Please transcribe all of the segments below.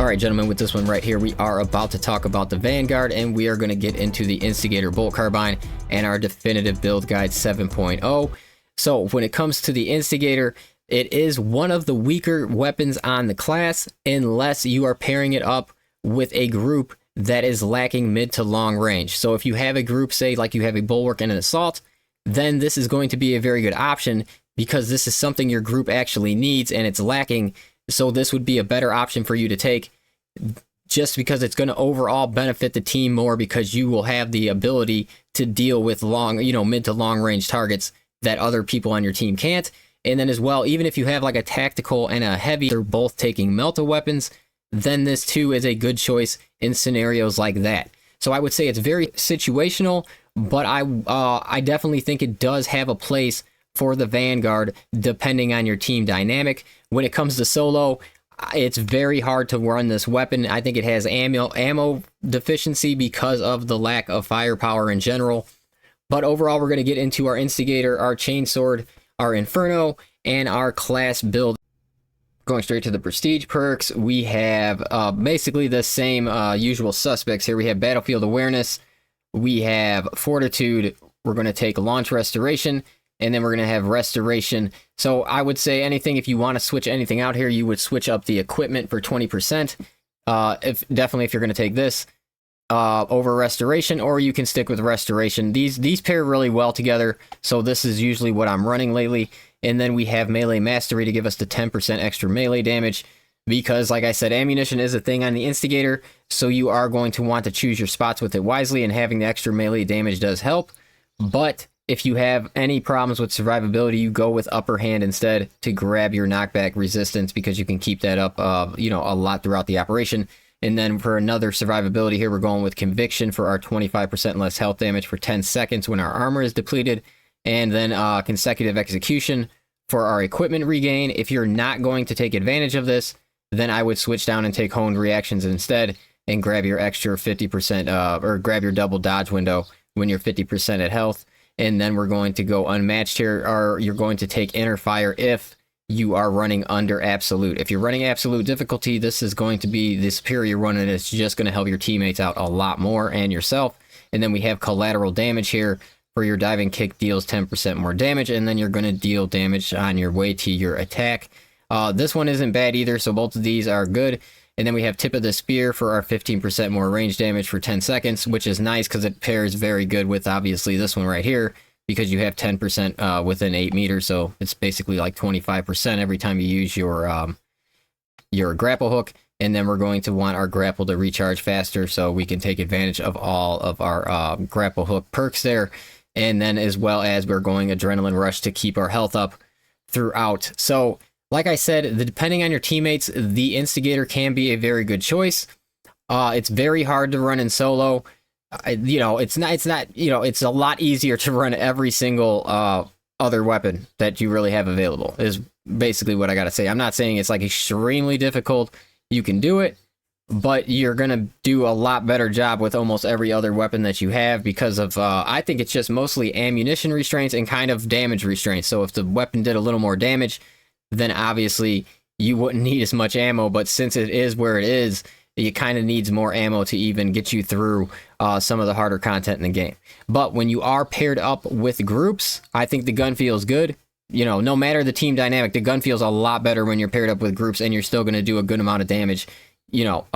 Alright gentlemen, with this one right here, we are about to talk about the Vanguard, and we are going to get into the Instigator Bolt Carbine and our definitive build guide 7.0. So when it comes to the Instigator, it is one of the weaker weapons on the class unless you are pairing it up with a group that is lacking mid to long range. So if you have a group, say like you have a Bulwark and an Assault, then this is going to be a very good option because this is something your group actually needs and it's lacking. So this would be a better option for you to take just because it's going to overall benefit the team more because you will have the ability to deal with long, mid to long range targets that other people on your team can't. And then as well, even if you have like a tactical and a heavy, they're both taking melta weapons, then this too is a good choice in scenarios like that. So I would say it's very situational, but I definitely think it does have a place for the Vanguard depending on your team dynamic. When it comes to solo, it's very hard to run this weapon. I think it has ammo deficiency because of the lack of firepower in general. But overall, we're going to get into our Instigator, our Chainsword, our Inferno, and our class build. Going straight to the prestige perks, we have basically the same usual suspects here. We have battlefield awareness, we have fortitude, we're going to take launch restoration, and then we're going to have restoration. So I would say anything, if you want to switch anything out here, you would switch up the equipment for 20%. Definitely if you're going to take this over restoration, or you can stick with restoration. These pair really well together, so this is usually what I'm running lately. And then we have melee mastery to give us the 10% extra melee damage, because like I said, ammunition is a thing on the Instigator, so you are going to want to choose your spots with it wisely, and having the extra melee damage does help. But if you have any problems with survivability, you go with upper hand instead to grab your knockback resistance, because you can keep that up a lot throughout the operation. And then for another survivability here, we're going with conviction for our 25% less health damage for 10 seconds when our armor is depleted. And then consecutive execution for our equipment regain. If you're not going to take advantage of this, then I would switch down and take honed reactions instead and grab your extra 50% or grab your double dodge window when you're 50% at health. And then we're going to go unmatched here, or you're going to take inner fire if you are running under absolute. If you're running absolute difficulty, this is going to be the superior one, and it's just going to help your teammates out a lot more and yourself. And then we have collateral damage here. For your diving kick, deals 10% more damage, and then you're going to deal damage on your way to your attack. This one isn't bad either, so both of these are good. And then we have tip of the spear for our 15% more range damage for 10 seconds, which is nice because it pairs very good with obviously this one right here, because you have 10% within 8 meters, so it's basically like 25% every time you use your grapple hook. And then we're going to want our grapple to recharge faster, so we can take advantage of all of our grapple hook perks there. And then as well as we're going adrenaline rush to keep our health up throughout. So like I said, depending on your teammates, the Instigator can be a very good choice. It's very hard to run in solo. It's a lot easier to run every single other weapon that you really have available, is basically what I gotta say. I'm not saying it's like extremely difficult. You can do it, but you're going to do a lot better job with almost every other weapon that you have because of, I think it's just mostly ammunition restraints and kind of damage restraints. So if the weapon did a little more damage, then obviously you wouldn't need as much ammo, but since it is where it is, it kind of needs more ammo to even get you through some of the harder content in the game. But when you are paired up with groups, I think the gun feels good. No matter the team dynamic, the gun feels a lot better when you're paired up with groups, and you're still going to do a good amount of damage,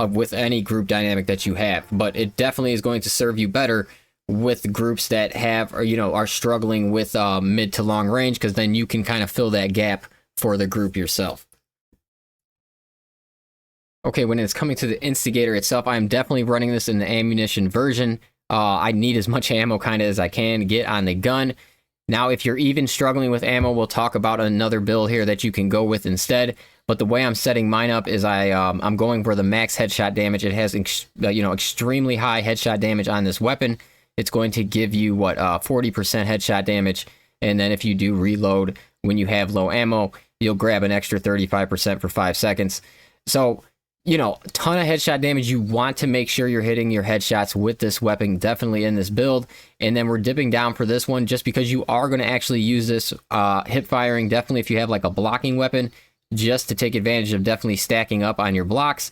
with any group dynamic that you have. But it definitely is going to serve you better with groups that have, are struggling with mid to long range, because then you can kind of fill that gap for the group yourself. Okay, when it's coming to the Instigator itself, I'm definitely running this in the ammunition version. I need as much ammo kind of as I can get on the gun. Now, if you're even struggling with ammo, we'll talk about another build here that you can go with instead. But the way I'm setting mine up is I'm going for the max headshot damage. It has extremely high headshot damage on this weapon. It's going to give you 40% headshot damage, and then if you do reload when you have low ammo, you'll grab an extra 35% for 5 seconds. So ton of headshot damage. You want to make sure you're hitting your headshots with this weapon, definitely in this build. And then we're dipping down for this one just because you are going to actually use this hip firing, definitely if you have like a blocking weapon, just to take advantage of definitely stacking up on your blocks.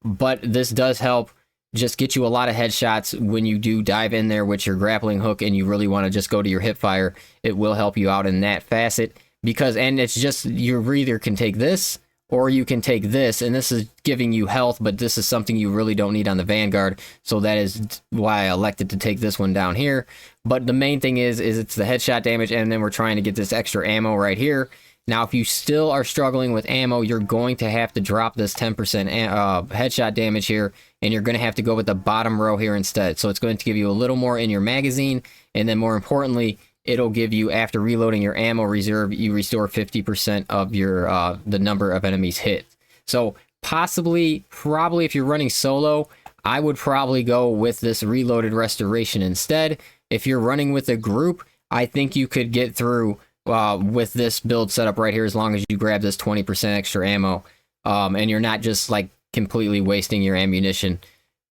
but this does help just get you a lot of headshots when you do dive in there with your grappling hook and you really want to just go to your hip fire. It will help you out in that facet, because, and it's just, you either can take this or you can take this, and this is giving you health, but this is something you really don't need on the Vanguard, so that is why I elected to take this one down here. But the main thing is it's the headshot damage, and then we're trying to get this extra ammo right here. Now, if you still are struggling with ammo, you're going to have to drop this 10% headshot damage here, and you're going to have to go with the bottom row here instead. So it's going to give you a little more in your magazine, and then more importantly, it'll give you, after reloading your ammo reserve, you restore 50% of your the number of enemies hit. So probably if you're running solo, I would probably go with this reloaded restoration instead. If you're running with a group, I think you could get through with this build setup right here, as long as you grab this 20% extra ammo, and you're not just like completely wasting your ammunition,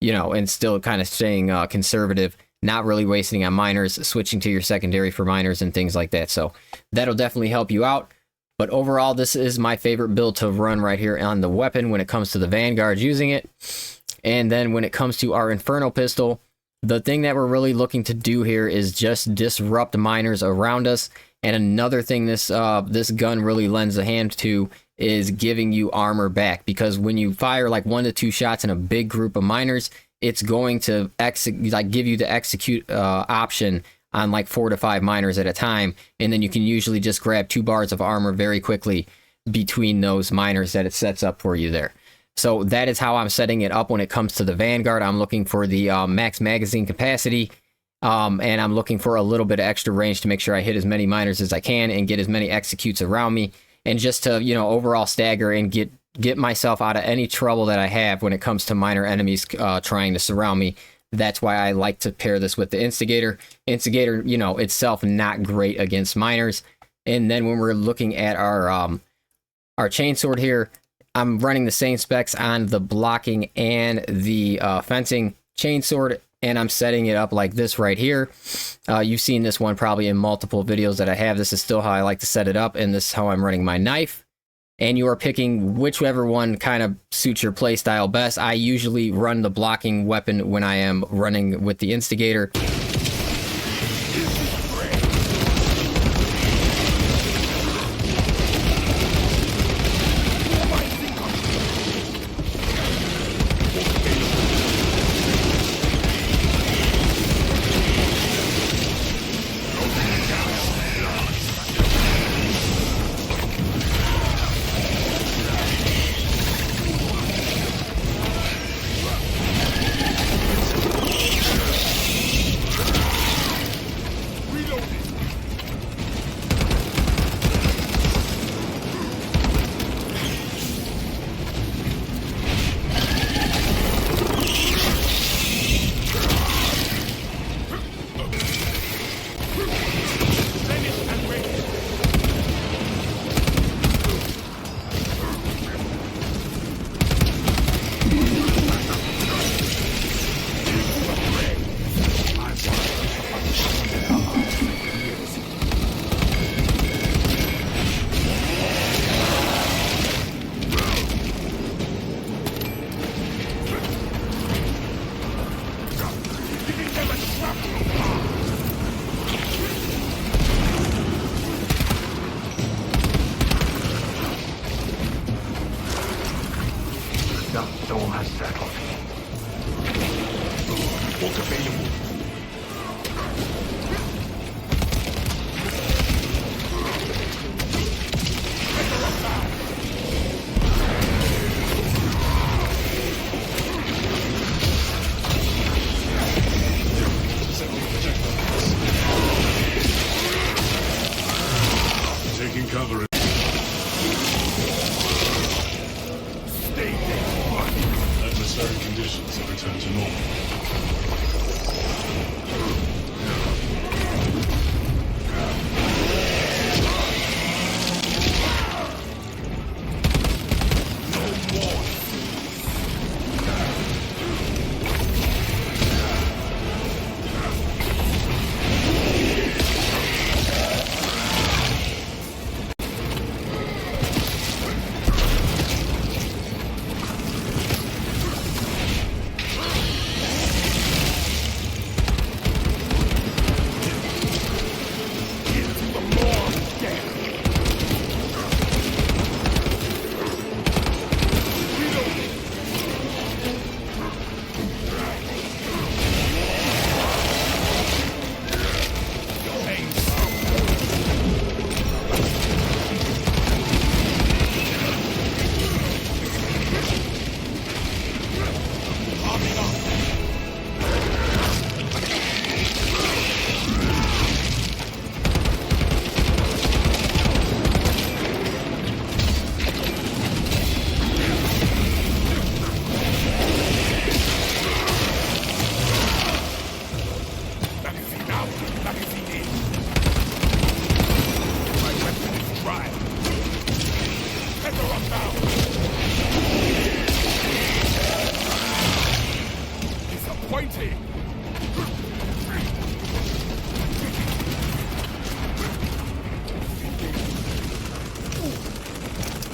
you know, and still kind of staying conservative, not really wasting on miners, switching to your secondary for miners and things like that. So that'll definitely help you out. But overall, this is my favorite build to run right here on the weapon when it comes to the Vanguard using it. And then when it comes to our Inferno pistol, the thing that we're really looking to do here is just disrupt miners around us. And another thing this gun really lends a hand to is giving you armor back, because when you fire like 1 to 2 shots in a big group of miners, it's going to give you the execute option on like 4 to 5 miners at a time, and then you can usually just grab 2 bars of armor very quickly between those miners that it sets up for you there. So that is how I'm setting it up when it comes to the Vanguard. I'm looking for the max magazine capacity, and I'm looking for a little bit of extra range to make sure I hit as many miners as I can and get as many executes around me, and just to, you know, overall stagger and get myself out of any trouble that I have when it comes to minor enemies trying to surround me. That's why I like to pair this with the Instigator. Instigator, you know, itself not great against miners. And then when we're looking at our chainsword here, I'm running the same specs on the blocking and the fencing chainsword, and I'm setting it up like this right here. You've seen this one probably in multiple videos that I have. This is still how I like to set it up, and this is how I'm running my knife. And you are picking whichever one kind of suits your play style best. I usually run the blocking weapon when I am running with the Instigator. storm has settled. What's available? Taking cover. Stay there. Atmospheric conditions have returned to normal. Waiting!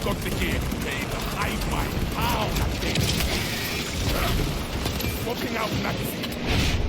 Got the gear. Ready to hide my power. Swapping out magazine.